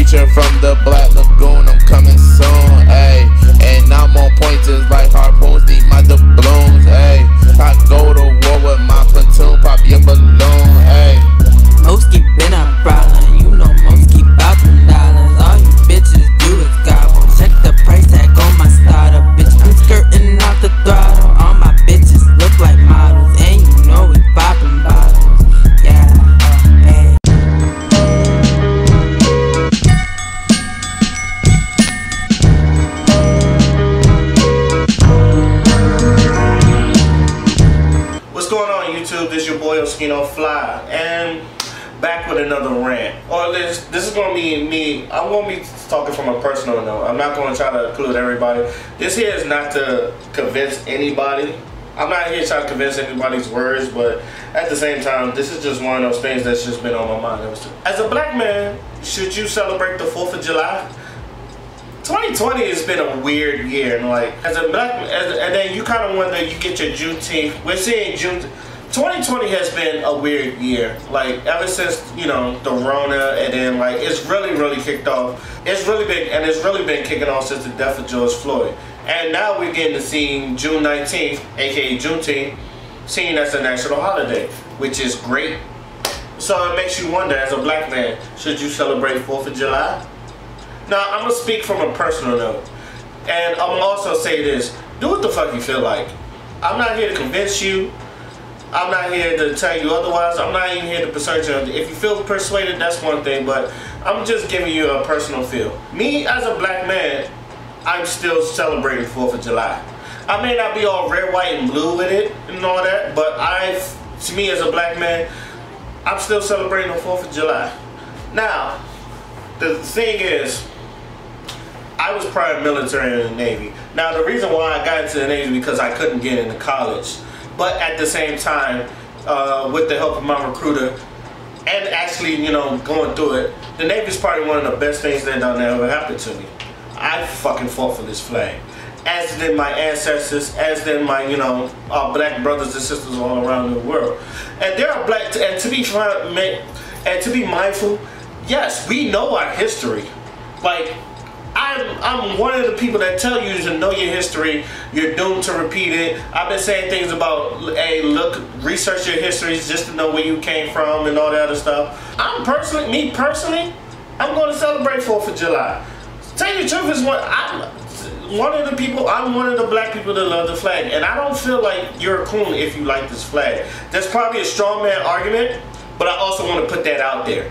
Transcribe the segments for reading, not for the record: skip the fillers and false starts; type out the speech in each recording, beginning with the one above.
Preaching from the Black Lagoon, I'm coming soon, ayy. And I'm on point just like harpoons, need my doubloons, ayy. I go to war with my platoon, pop your balloon, ayy. Most keep been a problem, you know most keep out them dollars. All you bitches do is gobble. Check the price tag on my starter, bitch. I'm skirting off the throttle. All my bitches look like models, and you know we popping bottles. Yeah, hey. What's going on, YouTube? This is your boy Oscino Fly, and back with another rant. Or this is gonna be me. I'm gonna be talking from a personal note. I'm not gonna try to include everybody. This here is not to convince anybody. I'm not here trying to convince anybody's words, but at the same time, this is just one of those things that's just been on my mind. As a black man, should you celebrate the 4th of July? 2020 has been a weird year, and like as a black, and then you kind of wonder. You get your Juneteenth. We're seeing June. 2020 has been a weird year. Like ever since the Rona, and then like it's really kicked off. It's really been kicking off since the death of George Floyd, and now we're getting to seeing June 19th, aka Juneteenth, seen as a national holiday, which is great. So it makes you wonder, as a black man, should you celebrate 4th of July? Now, I'm going to speak from a personal note, and I'm going to also say this: do what the fuck you feel like. I'm not here to convince you. I'm not here to tell you otherwise. I'm not even here to persuade you. If you feel persuaded, that's one thing, but I'm just giving you a personal feel. Me, as a black man, I'm still celebrating 4th of July. I may not be all red, white, and blue with it and all that, but to me as a black man, I'm still celebrating the 4th of July. Now, the thing is, I was prior military in the Navy. Now, the reason why I got into the Navy is because I couldn't get into college. But at the same time, with the help of my recruiter, and actually, going through it, the Navy is probably one of the best things that ever happened to me. I fucking fought for this flag. As did my ancestors, as did my, black brothers and sisters all around the world. And there are black, and to be mindful, yes, we know our history. Like, I'm one of the people that tell you to know your history. You're doomed to repeat it. I've been saying things about, hey, look, research your histories just to know where you came from and all that other stuff. Me personally, I'm going to celebrate 4th of July. To tell you the truth, I'm one of the black people that love the flag, and I don't feel like you're a coon if you like this flag. That's probably a strong man argument, but I also want to put that out there.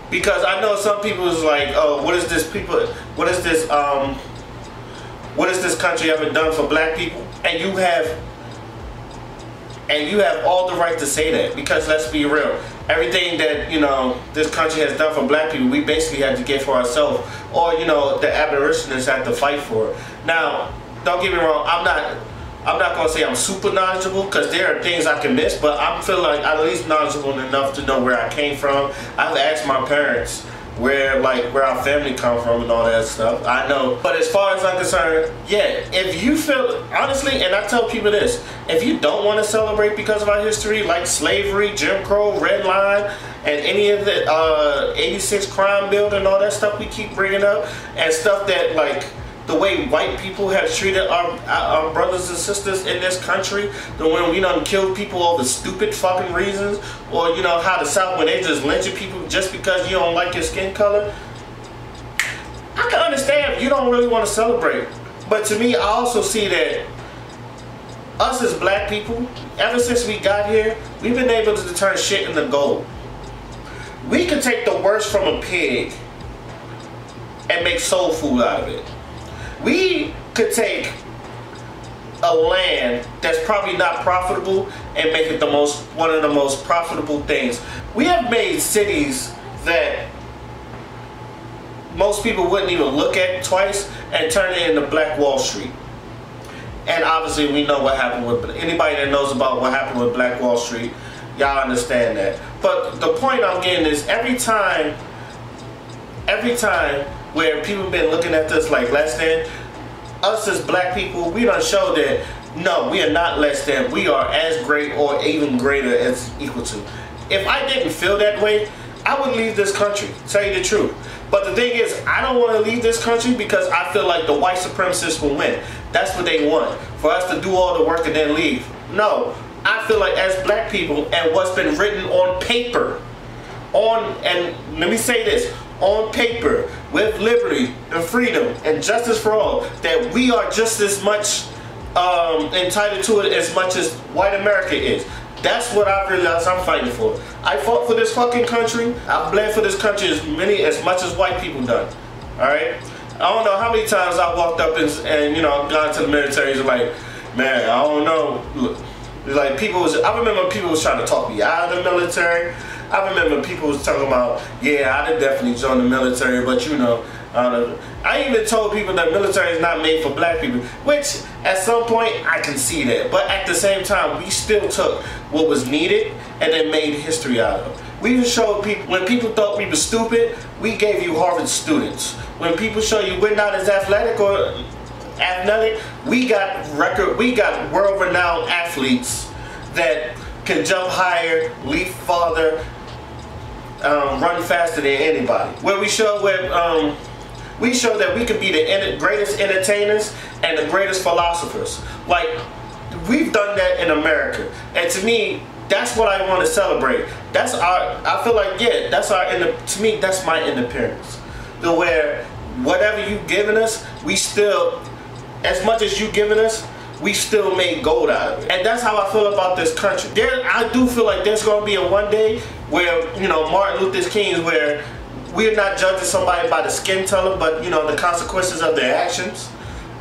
Because I know some people is like, oh, what is this country ever done for black people? And you have all the right to say that, because let's be real, everything that this country has done for black people, we basically had to get for ourselves, or the abolitionists had to fight for it. Now, don't get me wrong, I'm not gonna say I'm super knowledgeable, because there are things I can miss, but I feel like I'm at least knowledgeable enough to know where I came from. I've asked my parents where our family come from and all that stuff. I know. But as far as I'm concerned, yeah, if you feel, honestly, and I tell people this, if you don't want to celebrate because of our history, like slavery, Jim Crow, Red Line, and any of the 86 crime bill and all that stuff we keep bringing up, and stuff that, like, the way white people have treated our brothers and sisters in this country, the when we done killed people over stupid fucking reasons, or how the South, when they just lynching people just because you don't like your skin color, I can understand if you don't really want to celebrate. But to me, I also see that us as black people, ever since we got here, we've been able to turn shit into gold. We can take the worst from a pig and make soul food out of it. We could take a land that's probably not profitable and make it one of the most profitable things. We have made cities that most people wouldn't even look at twice and turn it into Black Wall Street. And obviously we know what happened with, anybody that knows about what happened with Black Wall Street, y'all understand that. But the point I'm getting is every time where people have been looking at us like less than, us as black people, we done show that no, we are not less than, we are as great or even greater as equal to. If I didn't feel that way, I would leave this country, tell you the truth. But the thing is, I don't want to leave this country because I feel like the white supremacists will win. That's what they want, for us to do all the work and then leave. No, I feel like as black people and what's been written on paper, and let me say this, on paper, with liberty and freedom and justice for all, that we are just as much entitled to it as much as white America is. That's what I realized I'm fighting for. I fought for this fucking country. I bled for this country as much as white people done. Alright? I don't know how many times I walked up and you know, gone to the military and like, man, I don't know. Look, like I remember people was trying to talk me out of the military. I remember people was talking about, yeah, I'd definitely join the military, but you know, I even told people that military is not made for black people, which at some point I can see that. But at the same time, we still took what was needed and then made history out of it. We showed people, when people thought we were stupid, we gave you Harvard students. When people show you we're not as athletic, we got world-renowned athletes that can jump higher, leap farther, run faster than anybody. Where we show that we could be the greatest entertainers and the greatest philosophers. Like, we've done that in America, and to me, that's what I want to celebrate. That's I feel like, yeah, to me, that's my independence. The where whatever you've given us, we still, as much as you've given us, we still made gold out of it. And that's how I feel about this country. I do feel like there's going to be a one day where, you know, Martin Luther King's, where we're not judging somebody by the skin color, but, you know, the consequences of their actions.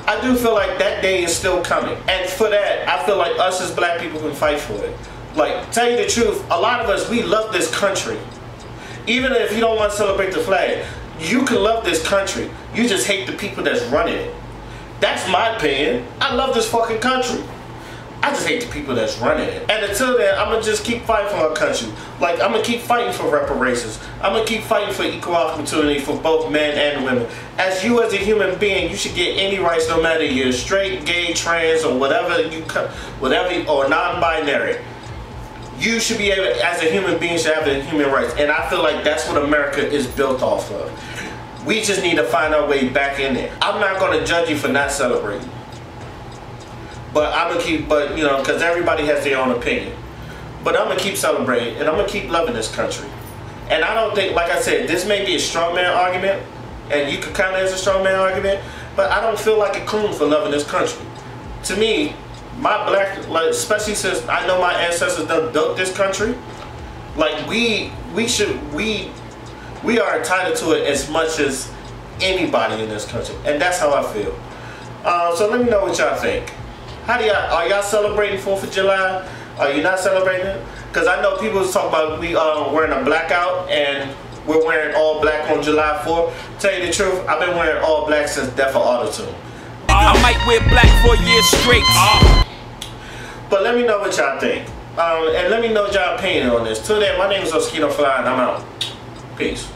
I do feel like that day is still coming. And for that, I feel like us as black people can fight for it. Like, tell you the truth, a lot of us, we love this country. Even if you don't want to celebrate the flag, you can love this country. You just hate the people that's running it. That's my opinion. I love this fucking country. I just hate the people that's running it. And until then, I'm going to just keep fighting for our country. Like, I'm going to keep fighting for reparations. I'm going to keep fighting for equal opportunity for both men and women. As you as a human being, you should get any rights, no matter you're straight, gay, trans, or whatever, or non-binary. You should be able, as a human being, should have the human rights. And I feel like that's what America is built off of. We just need to find our way back in there. I'm not going to judge you for not celebrating. But I'm going to keep, you know, because everybody has their own opinion. But I'm going to keep celebrating, and I'm going to keep loving this country. And I don't think, like I said, this may be a strongman argument, and you could count it as a strongman argument, but I don't feel like a coon for loving this country. To me, my black, like, especially since I know my ancestors done built this country, like, we are entitled to it as much as anybody in this country, and that's how I feel. So let me know what y'all think. Are y'all celebrating 4th of July? Are you not celebrating it? Because I know people was talking about we wearing a blackout and we're wearing all black on July 4th. Tell you the truth, I've been wearing all black since Death of Auto-Tune. I might wear black for a year straight. But let me know what y'all think. And let me know y'all opinion on this. Till then, my name is Oscino and I'm out. Peace.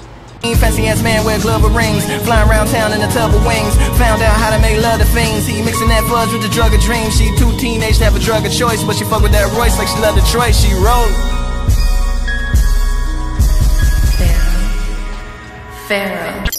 Fancy ass man wear glove of rings, flying around town in a tub of wings. Found out how to make love to fiends. He mixing that fudge with the drug of dreams. She too teenage to have a drug of choice, but she fuck with that Royce like she love Detroit. She rolled. Pharaoh.